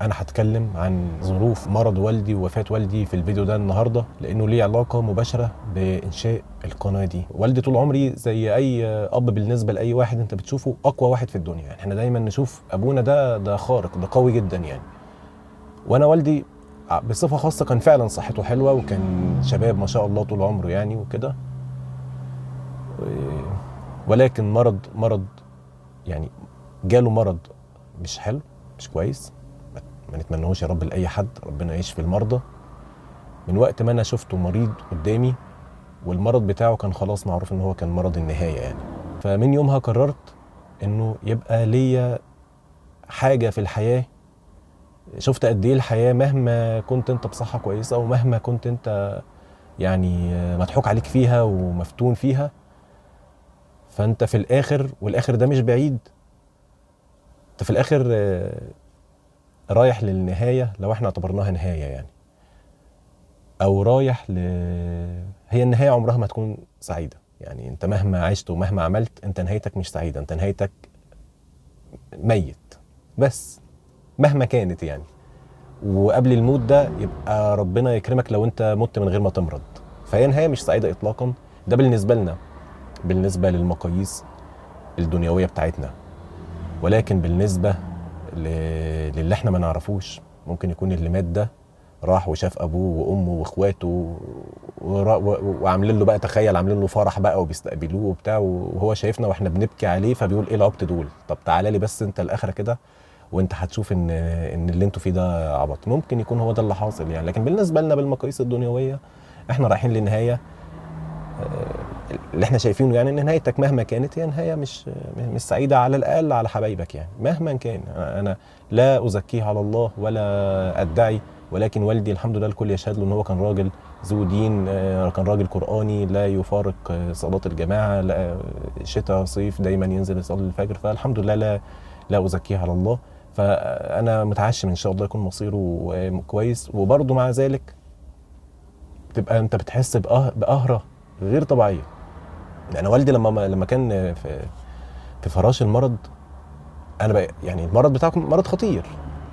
انا هتكلم عن ظروف مرض والدي ووفاة والدي في الفيديو ده النهارده، لانه ليه علاقه مباشره بانشاء القناه دي. والدي طول عمري زي اي اب بالنسبه لاي واحد انت بتشوفه اقوى واحد في الدنيا، يعني احنا دايما نشوف ابونا ده خارق، ده قوي جدا يعني. وانا والدي بصفه خاصه كان فعلا صحته حلوه، وكان شباب ما شاء الله طول عمره يعني وكده، ولكن مرض يعني جاله مرض مش حلو، مش كويس. ما نتمنهوش يا رب لاي حد، ربنا يشفي المرضى. من وقت ما انا شفته مريض قدامي والمرض بتاعه كان خلاص معروف ان هو كان مرض النهايه يعني. فمن يومها قررت انه يبقى ليا حاجه في الحياه. شفت قد ايه الحياه مهما كنت انت بصحه كويسه، ومهما كنت انت يعني مضحوك عليك فيها ومفتون فيها، فانت في الاخر، والاخر ده مش بعيد، انت في الاخر رايح للنهايه لو احنا اعتبرناها نهايه يعني، او رايح هي النهايه عمرها ما تكون سعيده يعني. انت مهما عشت ومهما عملت انت نهايتك مش سعيده، انت نهايتك ميت بس مهما كانت يعني. وقبل الموت ده يبقى ربنا يكرمك لو انت مت من غير ما تمرض، فهي نهايه مش سعيده اطلاقا. ده بالنسبه لنا، بالنسبه للمقاييس الدنيويه بتاعتنا. ولكن بالنسبه للي احنا ما نعرفوش، ممكن يكون اللي مات ده راح وشاف ابوه وامه واخواته وعاملين له بقى، تخيل عاملين له فرح بقى وبيستقبلوه وبتاع، وهو شايفنا واحنا بنبكي عليه، فبيقول ايه العبط دول؟ طب تعالى لي بس انت الاخره كده وانت هتشوف ان اللي انتوا فيه ده عبط. ممكن يكون هو ده اللي حاصل يعني. لكن بالنسبه لنا بالمقاييس الدنيويه احنا رايحين لنهايه اللي احنا شايفينه يعني، ان نهايتك مهما كانت هي نهايه مش سعيده، على الاقل على حبايبك يعني. مهما كان انا لا ازكيه على الله ولا ادعي، ولكن والدي الحمد لله الكل يشهد له ان هو كان راجل ذو دين، كان راجل قراني لا يفارق صلاه الجماعه، لا شتاء صيف دايما ينزل يصلي الفجر. فالحمد لله لا ازكيه على الله. فانا متعشم ان شاء الله يكون مصيره كويس. وبرضه مع ذلك تبقى انت بتحس بقهره غير طبيعيه. يعني والدي لما كان في فراش المرض، انا بقى يعني المرض بتاعه مرض خطير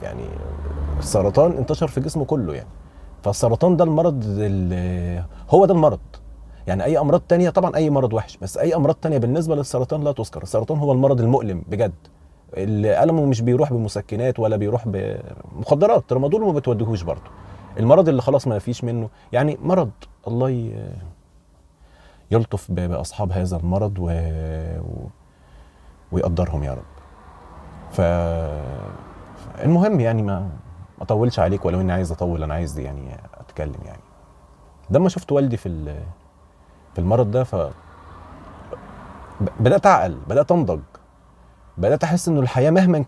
يعني، السرطان انتشر في جسمه كله يعني. فالسرطان ده المرض هو ده المرض يعني. اي امراض تانية طبعا اي مرض وحش، بس اي امراض تانية بالنسبه للسرطان لا تذكر. السرطان هو المرض المؤلم بجد، اللي ألمه مش بيروح بمسكنات ولا بيروح بمخدرات، ترامادول ما بتوديهوش برضه. المرض اللي خلاص ما فيش منه يعني مرض. الله يلطف باصحاب هذا المرض ويقدرهم يا رب. المهم يعني ما اطولش عليك، ولو اني عايز اطول، انا عايز يعني اتكلم يعني. لما شفت والدي في المرض ده بدات اعقل، بدات انضج، بدات احس انه الحياه مهما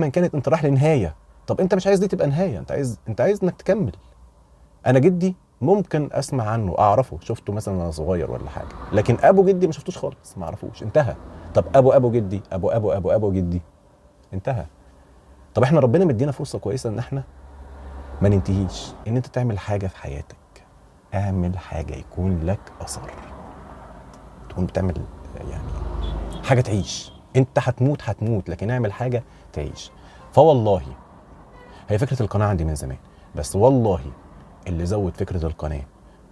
كانت انت رايح لنهايه. طب انت مش عايز دي تبقى نهايه، انت عايز انك تكمل. انا جدي ممكن اسمع عنه، اعرفه، شفته مثلا وانا صغير ولا حاجه، لكن ابو جدي ما شفتوش خالص، ما اعرفوش، انتهى. طب ابو جدي، ابو جدي، انتهى. طب احنا ربنا مدينا فرصه كويسه ان احنا ما ننتهيش، ان انت تعمل حاجه في حياتك. اعمل حاجه يكون لك اثر، تكون بتعمل يعني حاجه تعيش. انت هتموت، لكن اعمل حاجه تعيش. فوالله هي فكره القناه عندي من زمان، بس والله اللي زود فكره القناه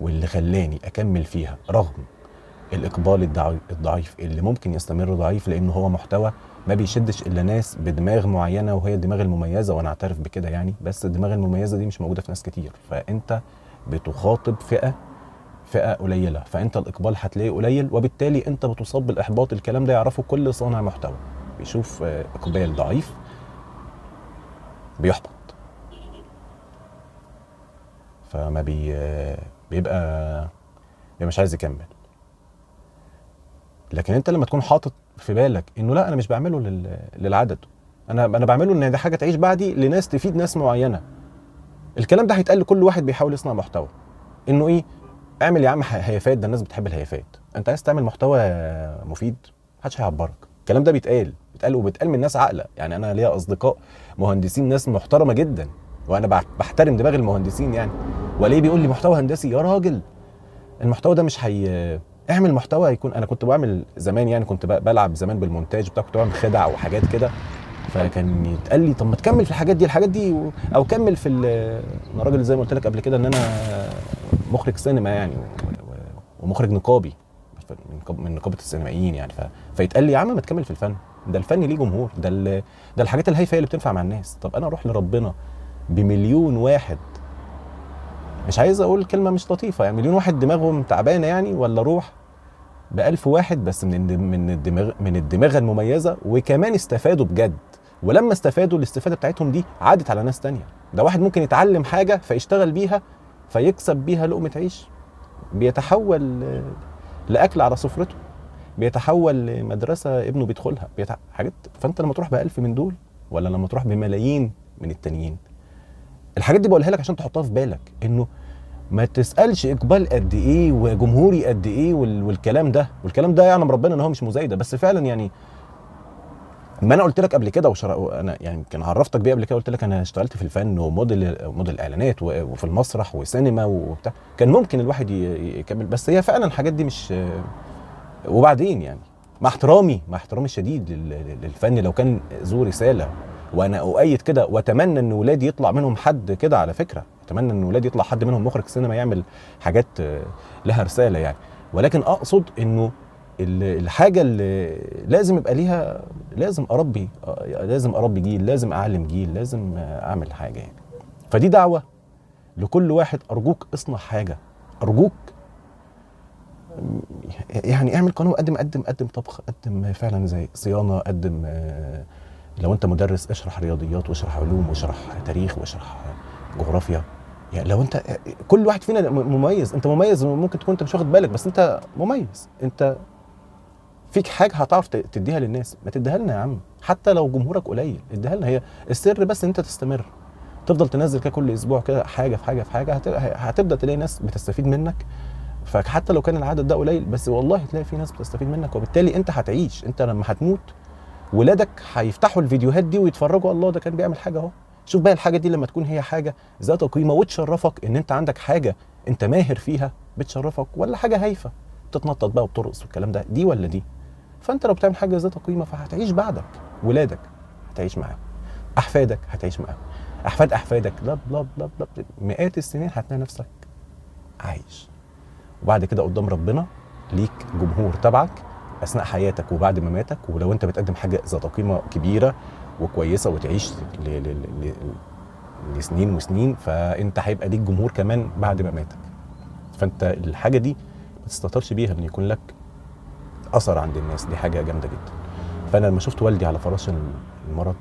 واللي خلاني اكمل فيها رغم الاقبال الضعيف اللي ممكن يستمر ضعيف، لانه هو محتوى ما بيشدش الا ناس بدماغ معينه، وهي الدماغ المميزه، وانا اعترف بكده يعني. بس الدماغ المميزه دي مش موجوده في ناس كتير، فانت بتخاطب فئه قليله، فانت الاقبال هتلاقيه قليل، وبالتالي انت بتصاب بالاحباط. الكلام ده يعرفه كل صانع محتوى، بيشوف اقبال ضعيف بيحبط، فما بيبقى مش عايز يكمل. لكن انت لما تكون حاطط في بالك انه لا انا مش بعمله للعدد، انا بعمله ان ده حاجه تعيش بعدي لناس تفيد ناس معينه. الكلام ده هيتقال لكل واحد بيحاول يصنع محتوى، انه ايه؟ اعمل يا عم هيافات، ده الناس بتحب الهيافات. انت عايز تعمل محتوى مفيد، محدش هيعبرك. الكلام ده بيتقال من ناس عاقله يعني. انا ليا اصدقاء مهندسين، ناس محترمه جدا، وانا بحترم دماغ المهندسين يعني. وليه بيقول لي محتوى هندسي يا راجل؟ المحتوى ده مش اعمل محتوى يكون. انا كنت بعمل زمان يعني، كنت بلعب زمان بالمونتاج بتاع، كنت بعمل خدع وحاجات كده. فكان يتقال لي طب ما تكمل في الحاجات دي او كمل في انا راجل زي ما قلت لك قبل كده ان انا مخرج سينما يعني ومخرج نقابي من نقابه السينمائيين يعني. فيتقال لي يا عم ما تكمل في الفن، ده الفن ليه جمهور، ده الحاجات الهايفه اللي بتنفع مع الناس. طب انا اروح لربنا بمليون واحد، مش عايز اقول كلمه مش لطيفه يعني، مليون واحد دماغهم تعبانه يعني، ولا اروح ب1000 واحد بس من الدماغ المميزه وكمان استفادوا بجد، ولما استفادوا الاستفاده بتاعتهم دي عادت على ناس تانية. ده واحد ممكن يتعلم حاجه فيشتغل بيها فيكسب بيها لقمه عيش، بيتحول لاكل على سفرته، بيتحول لمدرسه ابنه بيدخلها حاجات. فانت لما تروح ب1000 من دول ولا لما تروح بملايين من التانيين، الحاجات دي بقولها لك عشان تحطها في بالك، انه ما تسالش اقبال قد ايه وجمهوري قد ايه والكلام ده يعلم ربنا ان هو مش مزايده. بس فعلا يعني ما انا قلت لك قبل كده انا يعني كان عرفتك بيه قبل كده، قلت لك انا اشتغلت في الفن وموديل اعلانات وفي المسرح وسينما وبتاع، كان ممكن الواحد يكمل. بس هي فعلا الحاجات دي مش. وبعدين يعني مع احترامي الشديد للفن، لو كان ذو رساله وانا اؤيد كده، واتمنى ان ولادي يطلع منهم حد كده، على فكره اتمنى ان ولادي يطلع حد منهم مخرج سينما يعمل حاجات لها رساله يعني. ولكن اقصد انه الحاجه اللي لازم يبقى ليها، لازم اربي جيل، لازم اعلم جيل، لازم اعمل حاجه يعني. فدي دعوه لكل واحد، ارجوك اصنع حاجه، ارجوك يعني اعمل قناه قدم طبخ، قدم فعلا زي صيانه، قدم لو انت مدرس اشرح رياضيات واشرح علوم واشرح تاريخ واشرح جغرافيا يعني. لو انت كل واحد فينا مميز، انت مميز ممكن تكون انت مش واخد بالك، بس انت مميز، انت فيك حاجه هتعرف تديها للناس، ما تديها لنا يا عم، حتى لو جمهورك قليل اديها لنا. هي السر بس ان انت تستمر، تفضل تنزل كده كل اسبوع كده حاجه في حاجه هتبدا تلاقي ناس بتستفيد منك. فحتى لو كان العدد ده قليل، بس والله تلاقي في ناس بتستفيد منك، وبالتالي انت هتعيش. انت لما هتموت ولادك هيفتحوا الفيديوهات دي ويتفرجوا، الله ده كان بيعمل حاجه اهو. شوف بقى الحاجه دي لما تكون هي حاجه ذات قيمه وتشرفك، ان انت عندك حاجه انت ماهر فيها بتشرفك، ولا حاجه هايفه تتنطط بقى وبترقص والكلام ده، دي ولا دي. فانت لو بتعمل حاجه ذات قيمه فهتعيش بعدك، ولادك هتعيش معاهم، احفادك هتعيش معاهم، احفادك بلا بلا بلا بلا مئات السنين هتلاقي نفسك عايش. وبعد كده قدام ربنا ليك جمهور تبعك اثناء حياتك وبعد مماتك. ولو انت بتقدم حاجه ذات قيمه كبيره وكويسه وتعيش لسنين وسنين، فانت هيبقى ليك جمهور كمان بعد مماتك. فانت الحاجه دي ما تستهترش بيها، ان يكون لك اثر عند الناس، دي حاجه جامده جدا. فانا لما شفت والدي على فراش المرض،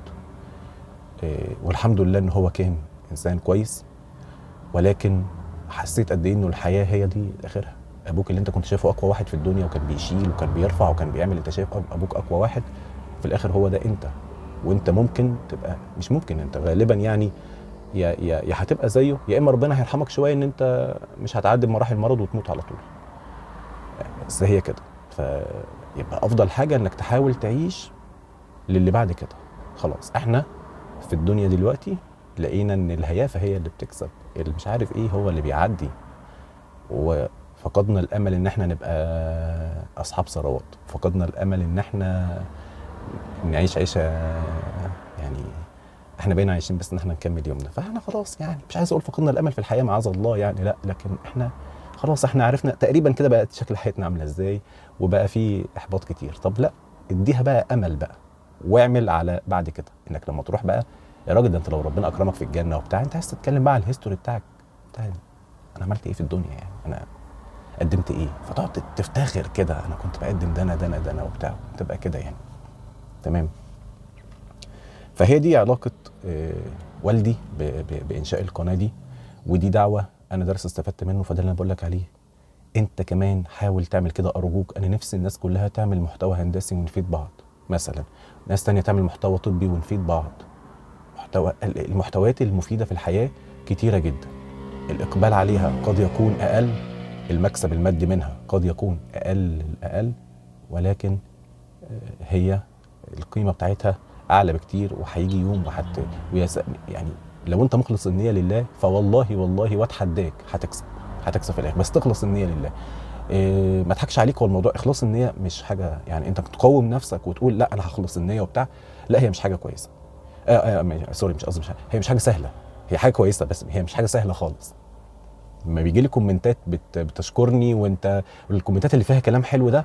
والحمد لله ان هو كان انسان كويس، ولكن حسيت قد ايه انه الحياه هي دي اخرها. ابوك اللي انت كنت شايفه اقوى واحد في الدنيا، وكان بيشيل وكان بيرفع وكان بيعمل، انت شايف ابوك اقوى واحد، في الاخر هو ده انت. وانت ممكن تبقى، مش ممكن، انت غالبا يعني يا هتبقى زيه، يا اما ربنا هيرحمك شويه ان انت مش هتعدي بمراحل المرض وتموت على طول. بس هي كده. فيبقى افضل حاجه انك تحاول تعيش للي بعد كده. خلاص احنا في الدنيا دلوقتي لقينا ان الهيافه هي اللي بتكسب، اللي مش عارف ايه هو اللي بيعدي، وفقدنا الامل ان احنا نبقى اصحاب ثروات، فقدنا الامل ان احنا نعيش عيشه يعني احنا بقينا عايشين بس ان احنا نكمل يومنا. فاحنا خلاص يعني مش عايز اقول فقدنا الامل في الحياه معاذ الله يعني، لا، لكن احنا خلاص احنا عرفنا تقريبا كده بقت شكل حياتنا عامله ازاي، وبقى في احباط كتير. طب لا، اديها بقى امل بقى، واعمل على بعد كده انك لما تروح بقى يا راجل، ده انت لو ربنا اكرمك في الجنه وبتاع، انت عايز تتكلم بقى على الهيستوري بتاعك، بتاع انا عملت ايه في الدنيا يعني، انا قدمت ايه، فتقعد تفتخر كده، انا كنت بقدم ده وبتاع، تبقى كده يعني. تمام. فهي دي علاقه والدي بانشاء القناه دي، ودي دعوه انا درس استفدت منه، فده اللي انا بقول لك عليه. انت كمان حاول تعمل كده ارجوك. انا نفسي الناس كلها تعمل محتوى هندسي ونفيد بعض، مثلا ناس تانية تعمل محتوى طبي ونفيد بعض. المحتويات المفيده في الحياه كتيره جدا، الاقبال عليها قد يكون اقل، المكسب المادي منها قد يكون اقل، ولكن هي القيمه بتاعتها اعلى بكتير. وهيجي يوم يعني لو انت مخلص النيه لله، فوالله واتحداك هتكسب في الاخر، بس تخلص النيه لله. ما اضحكش عليك، هو الموضوع اخلاص النيه مش حاجه يعني انت تقوم نفسك وتقول لا انا هخلص النيه وبتاع، لا هي مش حاجه كويسه. سوري، مش قصدي، هي مش حاجه سهله، هي حاجه كويسه بس هي مش حاجه سهله خالص. لما بيجي لي كومنتات بتشكرني، وانت الكومنتات اللي فيها كلام حلو ده،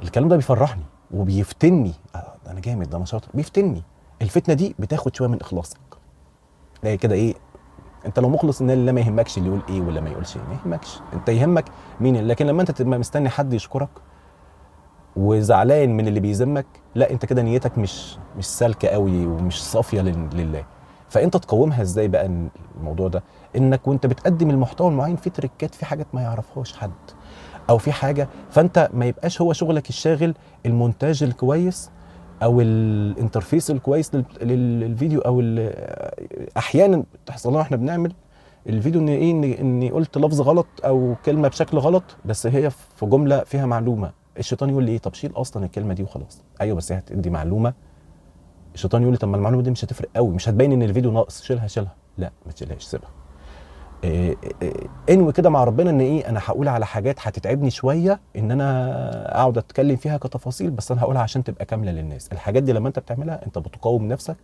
الكلام ده بيفرحني وبيفتني. ده انا جامد، ده انا شاطر، بيفتني. الفتنه دي بتاخد شويه من اخلاصك. تلاقي كده ايه، انت لو مخلص ان الله ما يهمكش اللي يقول ايه ولا ما يقولش ايه، ما يهمكش، انت يهمك مين. لكن لما انت تبقى مستني حد يشكرك وزعلان من اللي بيذمك، لا انت كده نيتك مش سالكه قوي ومش صافيه لله. فانت تقومها ازاي بقى الموضوع ده؟ انك وانت بتقدم المحتوى المعين في تريكات، في حاجات ما يعرفهاش حد، او في حاجه، فانت ما يبقاش هو شغلك الشاغل المونتاج الكويس او الانترفيس الكويس للفيديو، او احيانا تحصل لنا احنا بنعمل الفيديو ان ايه، اني قلت لفظ غلط او كلمه بشكل غلط، بس هي في جمله فيها معلومه. الشيطان يقول لي ايه، طب شيل اصلا الكلمه دي وخلاص. ايوه بس هي هتدي معلومه. الشيطان يقول لي طب ما المعلومه دي مش هتفرق قوي، مش هتبين ان الفيديو ناقص، شيلها. لا ما تشيلهاش، سيبها. انوي كده مع ربنا ان ايه، انا هقول على حاجات هتتعبني شويه ان انا اقعد اتكلم فيها كتفاصيل، بس انا هقولها عشان تبقى كامله للناس. الحاجات دي لما انت بتعملها انت بتقاوم نفسك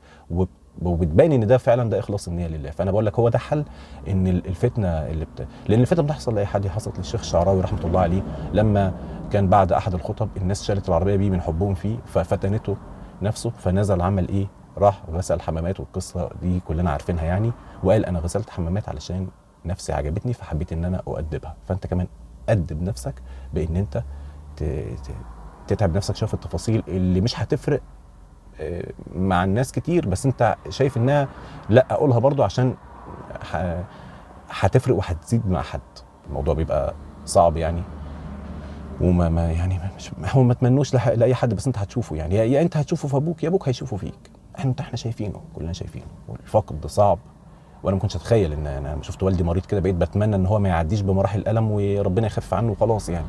وبتبين ان ده فعلا ده اخلاص النيه لله. فانا بقول لك هو ده حل، ان الفتنه لان الفتنه بتحصل لاي حد. حصلت للشيخ الشعراوي رحمه الله عليه، لما كان بعد احد الخطب الناس شالت العربيه بيه من حبهم فيه، ففتنته نفسه، فنزل عمل ايه، راح غسل حمامات، والقصه دي كلنا عارفينها يعني، وقال انا غسلت حمامات علشان نفسي عجبتني فحبيت ان انا اؤدبها. فانت كمان ادب نفسك بان انت تتعب نفسك شويه في التفاصيل اللي مش هتفرق مع الناس كتير، بس انت شايف انها لا اقولها برضو عشان هتفرق وهتزيد مع حد. الموضوع بيبقى صعب يعني، وما يعني مش هو ما تمنوش لاي حد، بس انت هتشوفه يعني، يا انت هتشوفه في ابوك يا ابوك هيشوفه فيك. احنا شايفينه، كلنا شايفينه. والفقد ده صعب، وانا ما كنتش اتخيل ان انا شفت والدي مريض كده بقيت بتمنى ان هو ما يعديش بمراحل الالم وربنا يخف عنه وخلاص يعني.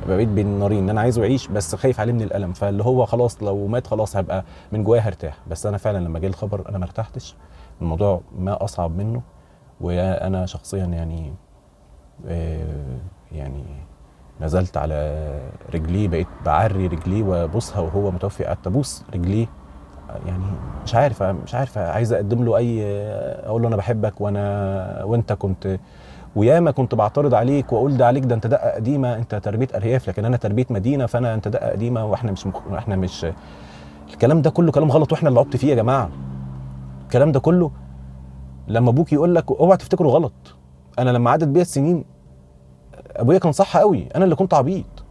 بقيت بين نارين، ان انا عايزه يعيش بس خايف عليه من الالم، فاللي هو خلاص لو مات خلاص هبقى من جوايا هرتاح. بس انا فعلا لما جه الخبر انا ما ارتحتش. الموضوع ما اصعب منه، وانا شخصيا يعني نزلت على رجليه، بقيت بعري رجليه وابوسها وهو متوفي، قعدت ابوس رجليه يعني. مش عارف عايز اقدم له اقول له انا بحبك وانت كنت، وياما كنت بعترض عليك واقول ده عليك، ده انت دقه قديمه، انت تربيه ارياف لكن انا تربيه مدينه، فانا انت دقه قديمه واحنا مش الكلام ده كله كلام غلط، واحنا اللي عبت فيه يا جماعه. الكلام ده كله لما ابوك يقول لك اوعى تفتكره غلط. انا لما عدت بيا السنين ابويا كان صح قوي، انا اللي كنت عبيط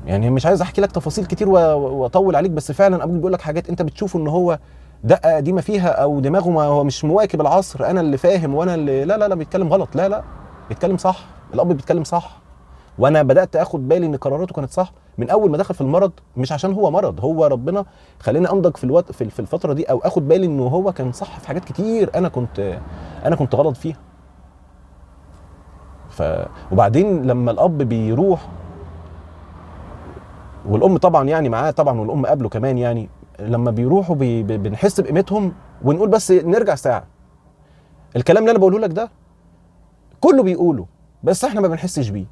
يعني. مش عايز احكي لك تفاصيل كتير واطول عليك، بس فعلا ابوك بيقول لك حاجات انت بتشوفه ان هو دقه قديمه فيها او دماغه ما هو مش مواكب العصر، انا اللي فاهم وانا اللي لا بيتكلم غلط. لا بيتكلم صح، الاب بيتكلم صح. وانا بدات اخد بالي ان قراراته كانت صح من اول ما دخل في المرض، مش عشان هو مرض، هو ربنا خليني انضج في الوقت في الفتره دي، او اخد بالي انه هو كان صح في حاجات كتير انا كنت غلط فيها. وبعدين لما الاب بيروح والام طبعا يعني معاه طبعا، والام قبله كمان يعني، لما بيروحوا بنحس بقيمتهم ونقول بس نرجع ساعه. الكلام اللي انا بقوله لك ده كله بيقوله بس احنا ما بنحسش بيه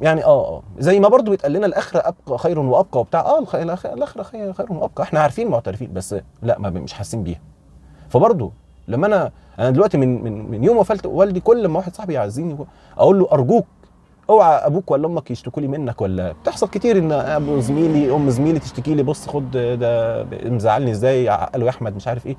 يعني. زي ما برضو بيتقال لنا الاخره ابقى خير وابقى وبتاع، الاخره خير وابقى، احنا عارفين معترفين، بس لا ما مش حاسين بيها. فبرضو لما انا دلوقتي من يوم وفاه والدي، كل ما واحد صاحبي يعزيني اقول له ارجوك اوعى ابوك ولا امك يشتكوا لي منك، ولا بتحصل كتير ان ابو زميلي ام زميلي تشتكي لي، بص خد ده مزعلني ازاي، عقله يا احمد مش عارف ايه.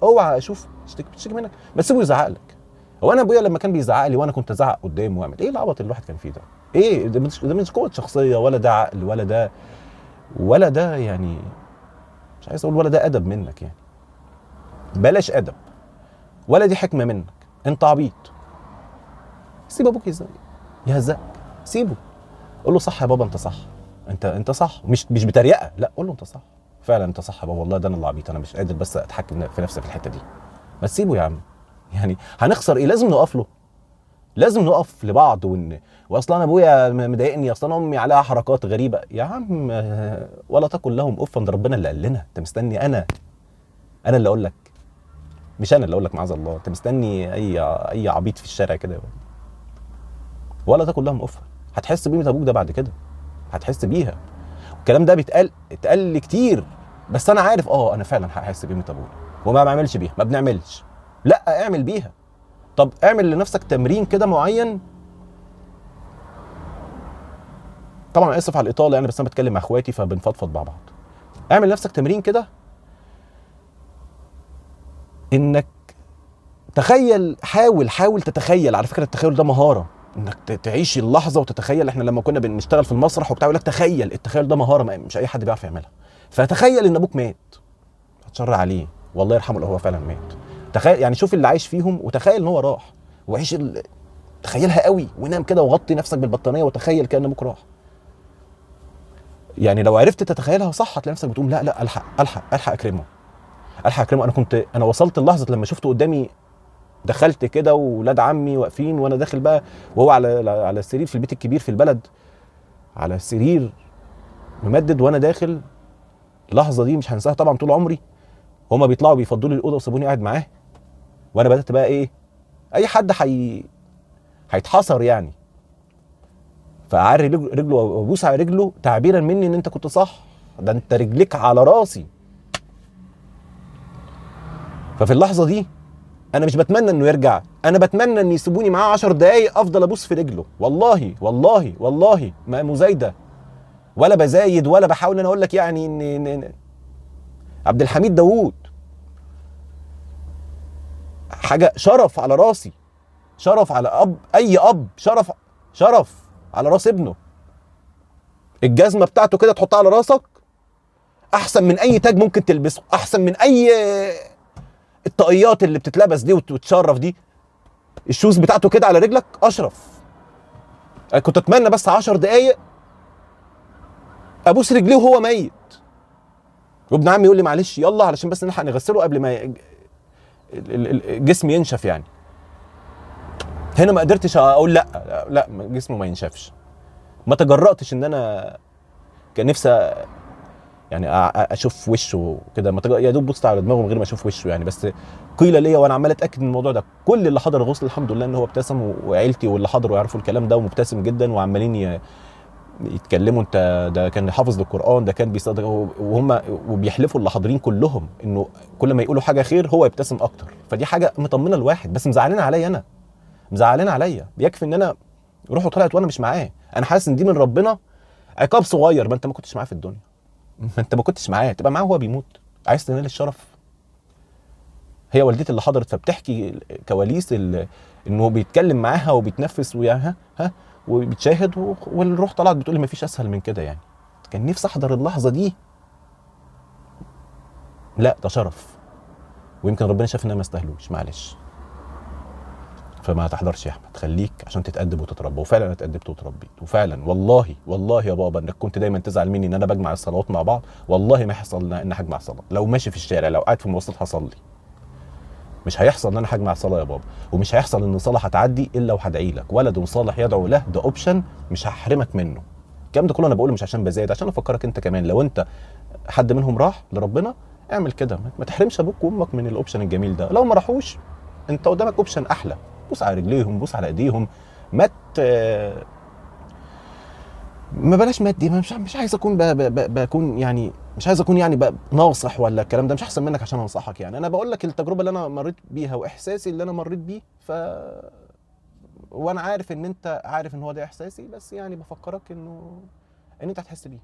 اوعى اشوف بتشتكي منك، بس سيبه يزعق لك. هو انا ابويا لما كان بيزعق لي وانا كنت ازعق قدامه واعمل ايه العبط اللي الواحد كان فيه ده؟ ايه ده مش قوه شخصيه، ولا ده عقل، ولا ده يعني، مش عايز اقول ولا ده ادب منك يعني، بلاش ادب، ولا دي حكمه منك، انت عبيط. سيب ابوك يهزقك، سيبه، قول له صح يا بابا، انت صح، انت صح، مش بتريقه، لا قول له انت صح فعلا، انت صح يا بابا، والله ده انا اللي عبيط، انا مش قادر بس اتحكم في نفسي في الحته دي. بس سيبه يا عم، يعني هنخسر ايه؟ لازم نقف له، لازم نقف لبعض. واصلا انا ابويا مضايقني، اصلا امي عليها حركات غريبه يا عم، ولا تقل لهم اف، ده ربنا اللي قال لنا. انت مستني انا اللي اقول لك؟ مش انا اللي اقول لك معاذ الله، انت مستني اي عبيط في الشارع كده؟ ولا تقل لهم اف. هتحس بقيمه ابوك ده بعد كده، هتحس بيها. الكلام ده اتقال لي كتير بس انا عارف انا فعلا هحس بقيمه ابويا وما بعملش بيها، ما بنعملش. لا اعمل بيها. طب اعمل لنفسك تمرين كده معين. طبعا اسف على الاطاله يعني، بس انا بتكلم مع اخواتي فبنفضفض مع بعض. اعمل لنفسك تمرين كده، انك تخيل، حاول تتخيل. على فكره التخيل ده مهاره، انك تعيش اللحظه وتتخيل. احنا لما كنا بنشتغل في المسرح وبتاع يقول لك تخيل. التخيل ده مهاره مش اي حد بيعرف يعملها. فتخيل ان ابوك مات، هتشر عليه والله يرحمه لو هو فعلا مات. تخيل يعني، شوف اللي عايش فيهم وتخيل ان هو راح، وعيش تخيلها قوي، ونام كده وغطي نفسك بالبطانيه وتخيل كأن ابوك راح. يعني لو عرفت تتخيلها صح هتلاقي نفسك بتقوم لا الحق اكرمه. انا وصلت اللحظه لما شفته قدامي، دخلت كده وولاد عمي واقفين وانا داخل بقى، وهو على السرير في البيت الكبير في البلد، على السرير ممدد وانا داخل. اللحظه دي مش هنساها طبعا طول عمري. هما بيطلعوا بيفضوا لي الاوضه وسابوني قاعد معاه، وانا بدات بقى اي حد هيتحصر يعني، فاعري رجله وابوس على رجله تعبيرا مني ان انت كنت صح، ده انت رجليك على راسي. ففي اللحظه دي انا مش بتمنى انه يرجع، انا بتمنى ان يسيبوني معاه 10 دقايق افضل ابوس في رجله. والله والله والله ما مزايده ولا بزايد ولا بحاول انا اقول لك يعني ان عبد الحميد داوود حاجه شرف على راسي، شرف على اي اب، شرف على راس ابنه. الجزمه بتاعته كده تحطها على راسك احسن من اي تاج ممكن تلبسه، احسن من اي الطاقيات اللي بتتلبس دي وتشرف دي. الشوز بتاعته كده على رجلك اشرف. انا كنت اتمنى بس 10 دقايق ابوس رجليه وهو ميت، وابن عمي يقول لي معلش يلا علشان بس نلحق نغسله قبل ما الجسم ينشف يعني. هنا ما قدرتش اقول لا جسمه ما ينشفش. ما تجرأتش ان انا كان نفسي يعني اشوف وشه كده، يا دوب بصت على دماغه من غير ما اشوف وشه يعني. بس قيل ليا وانا عمال اتاكد من الموضوع ده، كل اللي حضر الغسل الحمد لله ان هو ابتسم، وعيلتي واللي حضروا يعرفوا الكلام ده، ومبتسم جدا وعمالين يتكلموا انت ده كان حافظ للقران، ده كان بيصدق، وهم وبيحلفوا اللي حاضرين كلهم انه كل ما يقولوا حاجه خير هو يبتسم اكتر. فدي حاجه مطمنه الواحد، بس مزعلين عليا انا، مزعلين عليا. بيكفي ان انا روحه طلعت وانا مش معاه، انا حاسس ان دي من ربنا عقاب صغير. ما انت ما كنتش معاه في الدنيا، ما انت ما كنتش معاه، تبقى معاه وهو بيموت. عايز تنال الشرف. هي والدتي اللي حضرت فبتحكي كواليس انه بيتكلم معاها وبيتنفس وياها وبتشاهد، والروح طلعت بتقول لي ما فيش اسهل من كده يعني. كان نفسي احضر اللحظه دي. لا ده شرف، ويمكن ربنا شاف ان انا ما استاهلوش، معلش. فما تحضرش يا احمد، خليك عشان تتأدب وتتربى. وفعلا انا اتأدبت وتربيت، وفعلا والله يا بابا انك كنت دايما تزعل مني ان انا بجمع الصلوات مع بعض. والله ما هيحصل ان هجمع صلاه. لو ماشي في الشارع، لو قاعد في المواصلات هصلي. مش هيحصل ان انا هجمع صلاه يا بابا، ومش هيحصل ان صلاه هتعدي الا وهدعي لك. ولد صالح يدعو له، ده اوبشن مش هحرمك منه. الكلام ده كله انا بقوله مش عشان بزايد، عشان افكرك انت كمان لو انت حد منهم راح لربنا اعمل كده. ما تحرمش ابوك وامك من الاوبشن الجميل ده. لو ما راحوش انت قدامك اوبشن احلى، بوس على رجليهم، بوس على ايديهم. ما بلاش مادي. مش عايز اكون بكون يعني، مش عايز اكون يعني ناصح ولا الكلام ده، مش احسن منك عشان انصحك يعني. انا بقول لك التجربه اللي انا مريت بيها واحساسي اللي انا مريت بيه. وانا عارف ان انت عارف ان هو ده احساسي، بس يعني بفكرك ان انت هتحس بيه.